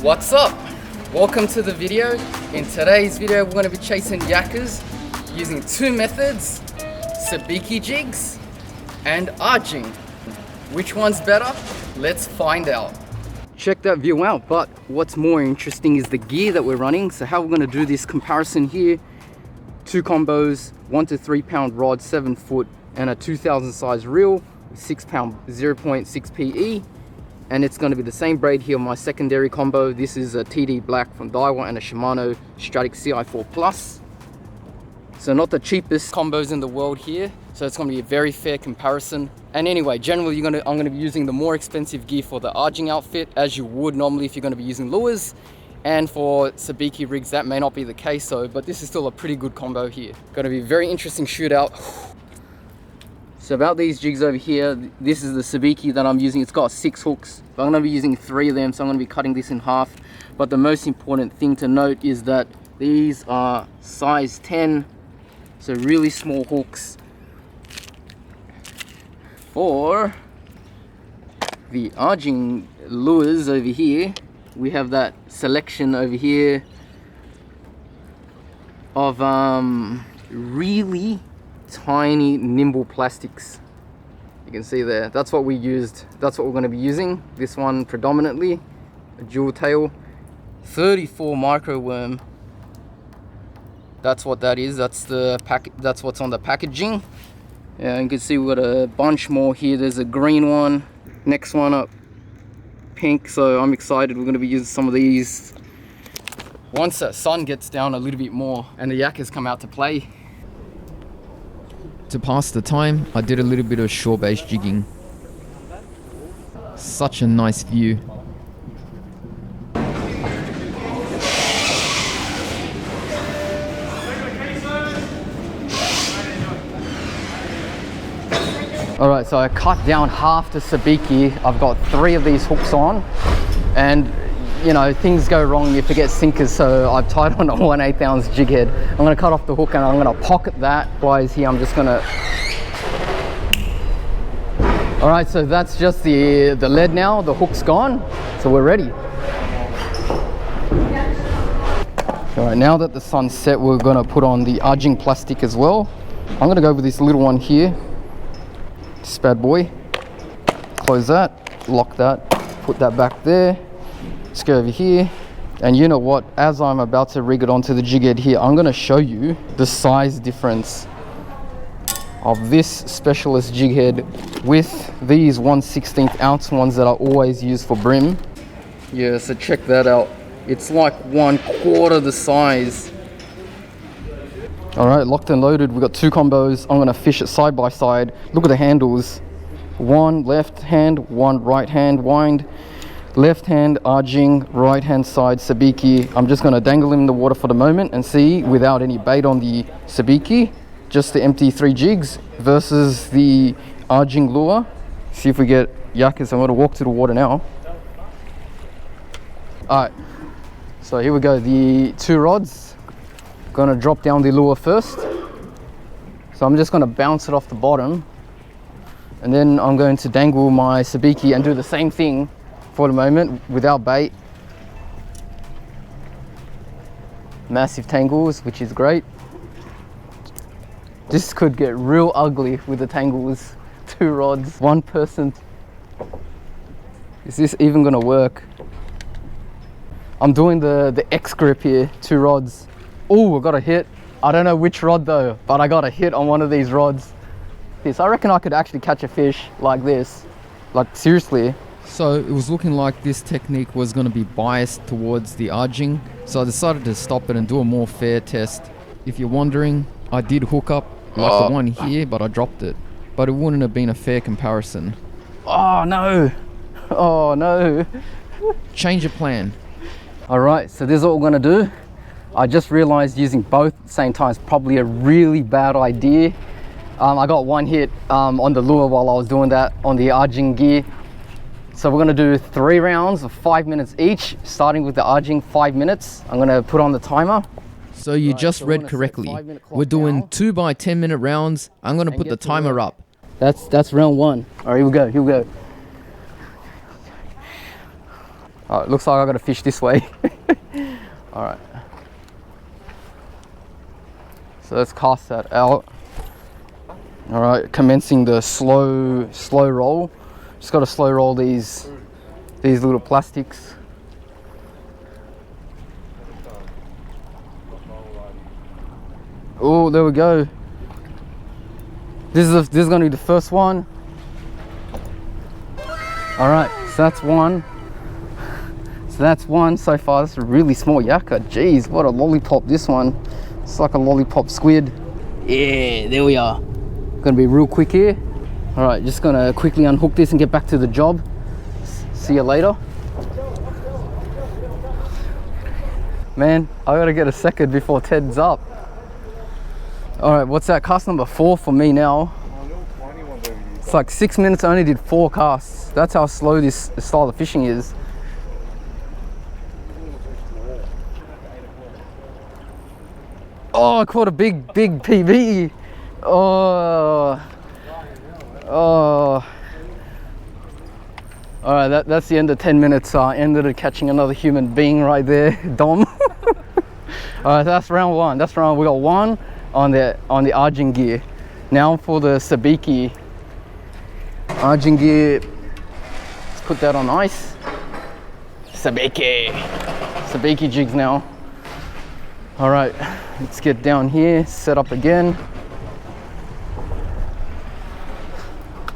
What's up? Welcome to the video. In today's video we're going to be chasing Yakkas using two methods, Sabiki jigs and Ajing. Which one's better? Let's find out. Check that view out, but what's more interesting is the gear that we're running. So how we're going to do this comparison here, two combos, 1 to 3 pound rod, 7 foot, and a 2000 size reel, 6 pound 0.6 PE. And it's going to be the same braid here on my secondary combo. This is a TD Black from Daiwa and a Shimano Stratic CI4 Plus. So not the cheapest combos in the world here. So it's going to be a very fair comparison. And anyway, generally I'm going to be using the more expensive gear for the Ajing outfit, as you would normally if you're going to be using lures. And for Sabiki rigs, that may not be the case, but this is still a pretty good combo here. Going to be a very interesting shootout. So about these jigs over here, this is the Sabiki that I'm using. It's got 6 hooks, but I'm going to be using 3 of them, so I'm going to be cutting this in half. But the most important thing to note is that these are size 10, so really small hooks. For the Ajing lures over here, we have that selection over here of really tiny nimble plastics. You can see there, that's what we used, that's what we're going to be using. This one predominantly, a dual tail, 34 micro worm. That's what that is. That's the pack, that's what's on the packaging. Yeah, you can see we've got a bunch more here. There's a green one, next one up pink, so I'm excited. We're going to be using some of these once the sun gets down a little bit more and the Yakkas come out to play. To pass the time, I did a little bit of shore-based jigging. Such a nice view. Alright, so I cut down half the Sabiki. I've got 3 of these hooks on, and you know, things go wrong, you forget sinkers, so I've tied on a 1/8 ounce jig head. I'm going to cut off the hook and I'm going to pocket that. Otherwise here I'm just going to... Alright, so that's just the lead now, the hook's gone, so we're ready. Alright, now that the sun's set, we're going to put on the Ajing plastic as well. I'm going to go with this little one here, this bad boy. Close that, lock that, put that back there. Let's go over here, and you know what, as I'm about to rig it onto the jig head here, I'm going to show you the size difference of this specialist jig head with these 1/16 ounce ones that I always use for bream. Yeah, so check that out, it's like 1/4 the size. Alright, locked and loaded, we've got 2 combos. I'm going to fish it side by side. Look at the handles, one left hand, one right hand wind. Left hand Ajing, right hand side Sabiki. I'm just going to dangle him in the water for the moment and see, without any bait on the Sabiki, just the empty 3 jigs versus the Ajing lure. See if we get Yakkas. I'm going to walk to the water now. Alright, so here we go, the 2 rods. Going to drop down the lure first. So I'm just going to bounce it off the bottom, and then I'm going to dangle my Sabiki and do the same thing for the moment without bait. Massive tangles, which is great. This could get real ugly with the tangles. 2 rods, 1 person. Is this even gonna work? I'm doing the X grip here, 2 rods. Oh, I got a hit. I don't know which rod though, but I got a hit on one of these rods. I reckon I could actually catch a fish like this, like seriously. So it was looking like this technique was going to be biased towards the Ajing, so I decided to stop it and do a more fair test. If you're wondering, I did hook up like the one here, but I dropped it. But it wouldn't have been a fair comparison. Oh no! Oh no! Change of plan. Alright, so this is what we're going to do. I just realized using both at the same time is probably a really bad idea. I got 1 hit on the lure while I was doing that on the Ajing gear. So we're going to do 3 rounds of 5 minutes each, starting with the Ajing 5 minutes. I'm going to put on the timer. So you just read correctly. We're doing 2 by 10 minute rounds. I'm going to put the timer up. That's round 1. All right, here we go. It looks like I gotta fish this way. All right. So let's cast that out. All right, commencing the slow roll. Just gotta slow roll these little plastics. Oh, there we go. This is gonna be the first one. All right, so that's one. So that's one so far. That's a really small yakka. Jeez, what a lollipop this one. It's like a lollipop squid. Yeah, there we are. Gonna be real quick here. All right, just gonna quickly unhook this and get back to the job. See you later. Man, I gotta get a second before Ted's up. All right, what's that? Cast number 4 for me now. It's like 6 minutes, I only did 4 casts. That's how slow this style of fishing is. Oh, I caught a big PB. Oh. All right, that's the end of 10 minutes. I ended up catching another human being right there, Dom. All right, that's round 1. We got 1 on the Ajing gear. Now for the Sabiki Ajing gear. Let's put that on ice. Sabiki jigs now. All right, let's get down here, set up again.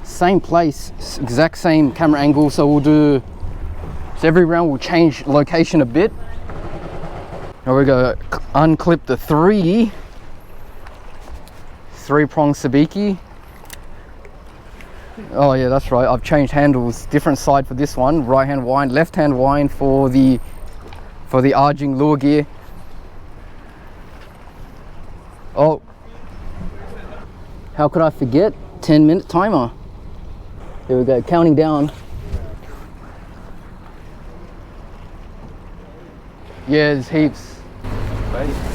Same place, exact same camera angle. So we'll do, so every round we'll change location a bit. Here we go, unclip the 3-prong Sabiki. Oh yeah, that's right, I've changed handles, different side for this one, right hand wind, left hand wind for the Ajing lure gear. Oh, how could I forget? 10-minute timer. Here we go, counting down. Yeah, there's heaps.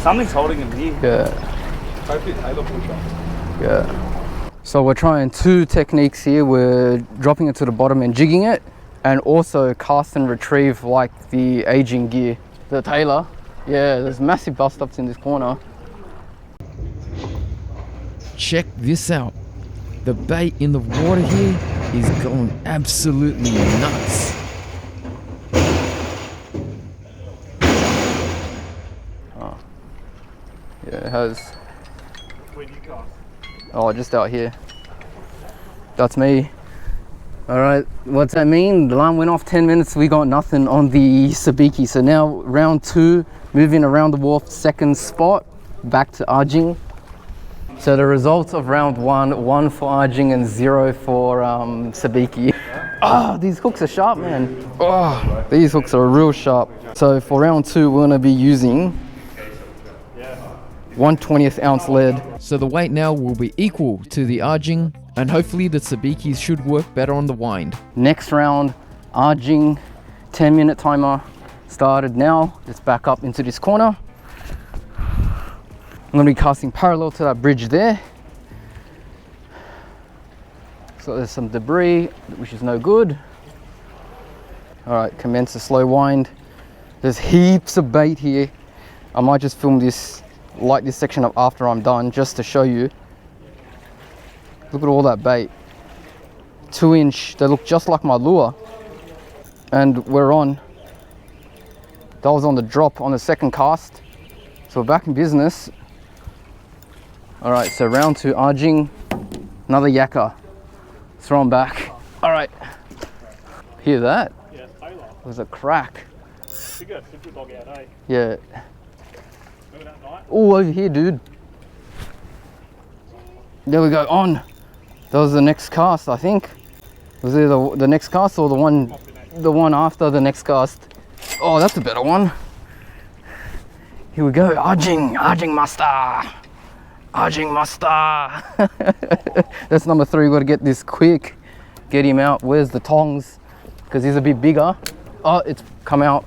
Something's holding him here. Yeah. Yeah. So we're trying 2 techniques here. We're dropping it to the bottom and jigging it, and also cast and retrieve like the Ajing gear. The tailor. Yeah, there's massive bust ups in this corner. Check this out. The bait in the water here is going absolutely nuts. Oh. Yeah, it has. Where do you cast? Oh, just out here. That's me. All right, what's that mean? The alarm went off 10 minutes. We got nothing on the Sabiki. So now round 2, moving around the wharf, second spot, back to Ajing. So the results of round 1 for Ajing and 0 for Sabiki. Ah, these hooks are sharp, man. Oh, these hooks are real sharp. So for round 2, we're gonna be using 1/20th ounce lead. So the weight now will be equal to the Ajing, and hopefully the Sabikis should work better on the wind. Next round, Ajing, 10-minute timer started now. Let's back up into this corner. I'm going to be casting parallel to that bridge there. So there's some debris, which is no good. All right, commence a slow wind. There's heaps of bait here. I might just film this, light this section up after I'm done, just to show you. Look at all that bait. 2-inch, they look just like my lure. And we're on. That was on the drop on the second cast. So we're back in business. All right, so round 2, Ajing, another yakka. Throw him back. All right. Hear that? Yeah, Taylor. There's a crack. Bigger simple dog out, eh? Yeah. Remember that night? Oh, over here, dude. There we go, on. That was the next cast, I think. Was it the next cast or the one after the next cast? Oh, that's a better one. Here we go, Ajing master. Ajing master. That's number 3, we gotta get this quick. Get him out. Where's the tongs? Because he's a bit bigger. Oh, it's come out.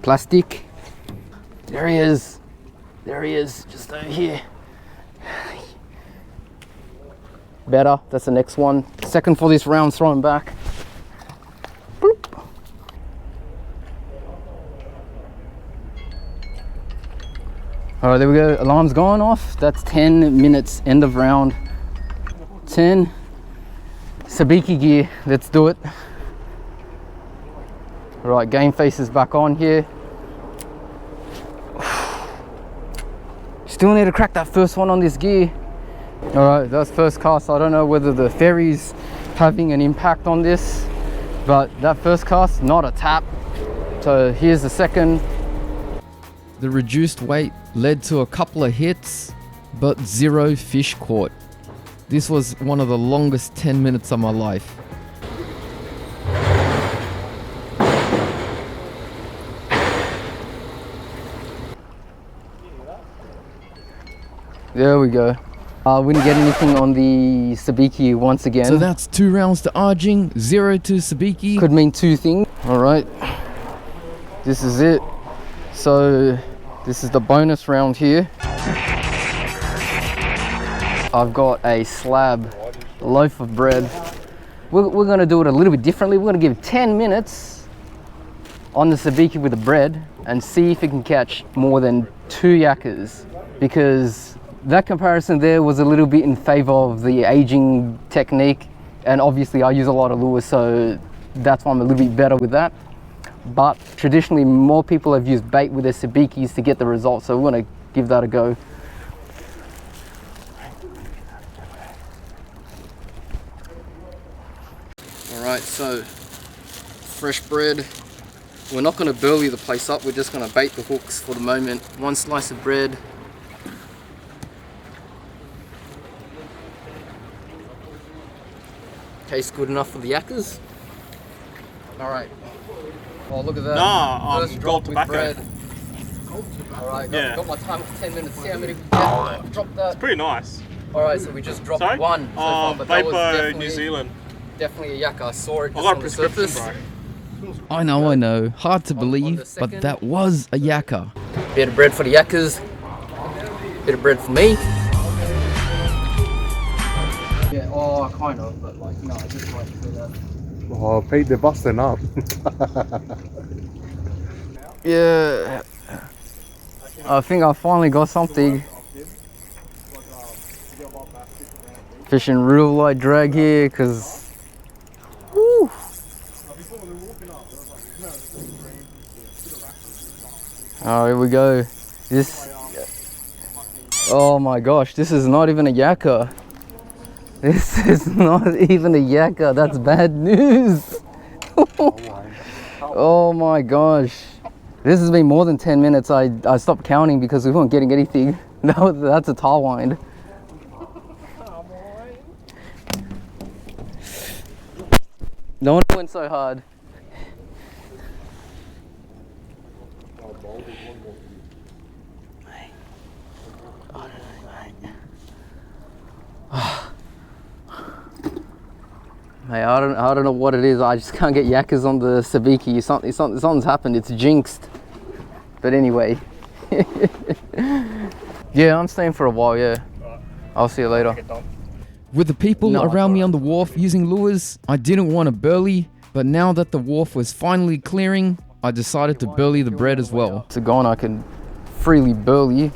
Plastic. There he is. There he is, just over here. Better, that's the next one. Second for this round, throw him back. All right, there we go. Alarm's gone off. That's 10 minutes, end of round 10. Sabiki gear, let's do it. All right, game face is back on here. Still need to crack that first one on this gear. All right, that's first cast. I don't know whether the ferry's having an impact on this, but that first cast, not a tap. So here's the second. The reduced weight led to a couple of hits, but 0 fish caught. This was one of the longest 10 minutes of my life. There we go. We didn't get anything on the Sabiki once again. So that's 2 rounds to Ajing, 0 to Sabiki. Could mean 2 things. All right, this is it. So this is the bonus round here. I've got a slab, loaf of bread. We're gonna do it a little bit differently. We're gonna give 10 minutes on the Sabiki with the bread and see if it can catch more than 2 Yakkas, because that comparison there was a little bit in favor of the Ajing technique, and obviously I use a lot of lures, so that's why I'm a little bit better with that. But traditionally more people have used bait with their Sabikis to get the results, so we're going to give that a go. Alright, so fresh bread. We're not going to burley the place up, we're just going to bait the hooks for the moment. 1 slice of bread. Tastes good enough for the Yakkas. Alright. Oh, look at that. Nah, First gold drop with tobacco. bread. Alright, Yeah. got my time for 10 minutes. See how many we get. Drop that. Pretty nice. Alright, so we just dropped Sorry? 1 so far, but that was Vapor, New Zealand. definitely a Yakka. I saw it I just got a on the prescription, surface. bro. I know, hard to On believe, the but second. that was a Yakka. Bit of bread for the Yakkas. Bit of bread for me. Yeah, oh, kind of, but like, no, I just like to do that. Oh, Pete, they're busting up. Yeah, I think I finally got something. Fishing real light drag here, cause woo. Oh, here we go. This, oh my gosh, this is not even a Yakka. This is not even a Yakka. That's bad news. Oh my gosh. This has been more than 10 minutes. I stopped counting because we weren't getting anything. That's a tar wind. No one went so hard. Hey, I don't know what it is. I just can't get Yakkas on the Sabiki. Something's happened. It's jinxed. But anyway. Yeah, I'm staying for a while, yeah. I'll see you later. With the people No, around me alright. on the wharf using lures, I didn't want to burley, but now that the wharf was finally clearing, I decided to burley the bread as well. It's gone, I can freely burley.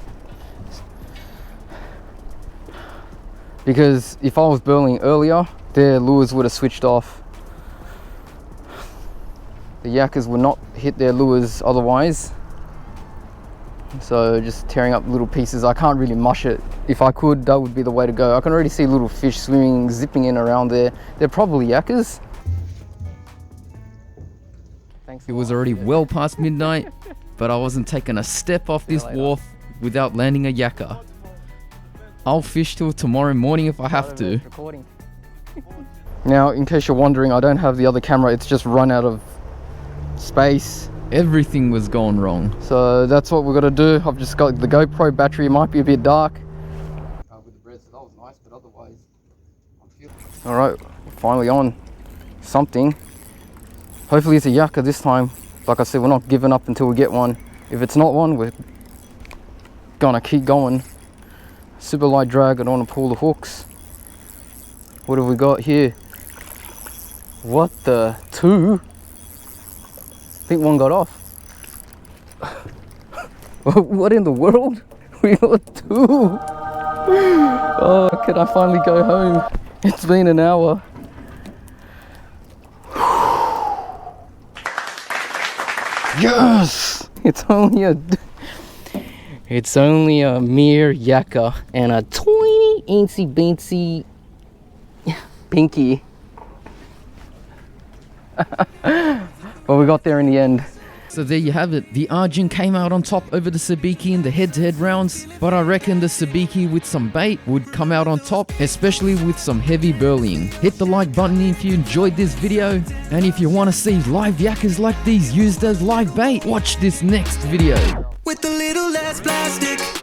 Because if I was burleying earlier, their lures would have switched off. The Yakkas would not hit their lures otherwise. So just tearing up little pieces. I can't really mush it. If I could, that would be the way to go. I can already see little fish swimming, zipping in around there. They're probably Yakkas. Thanks. It was already well past midnight, but I wasn't taking a step off this later. wharf without landing a Yakka. I'll fish till tomorrow morning if I have to. Recording. Now, in case you're wondering, I don't have the other camera. It's just run out of space. Everything was going wrong. So that's what we're gonna do. I've just got the GoPro battery. It might be a bit dark. With the bread, so that was nice, but otherwise, all right, finally on something. Hopefully it's a Yakka this time. Like I said, we're not giving up until we get one. If it's not one, we're gonna keep going. Super light drag. I don't want to pull the hooks. What have we got here? What the 2? I think one got off. What in the world? We got 2. Oh, can I finally go home? It's been an hour. Yes! It's only a mere yakka and a tiny eensy beensy pinky. But we got there in the end. So there you have it. The Ajing came out on top over the Sabiki in the head-to-head rounds, but I reckon the Sabiki with some bait would come out on top, especially with some heavy burleying. Hit the like button if you enjoyed this video, and if you want to see live yakkas like these used as live bait, watch this next video. With a little less plastic.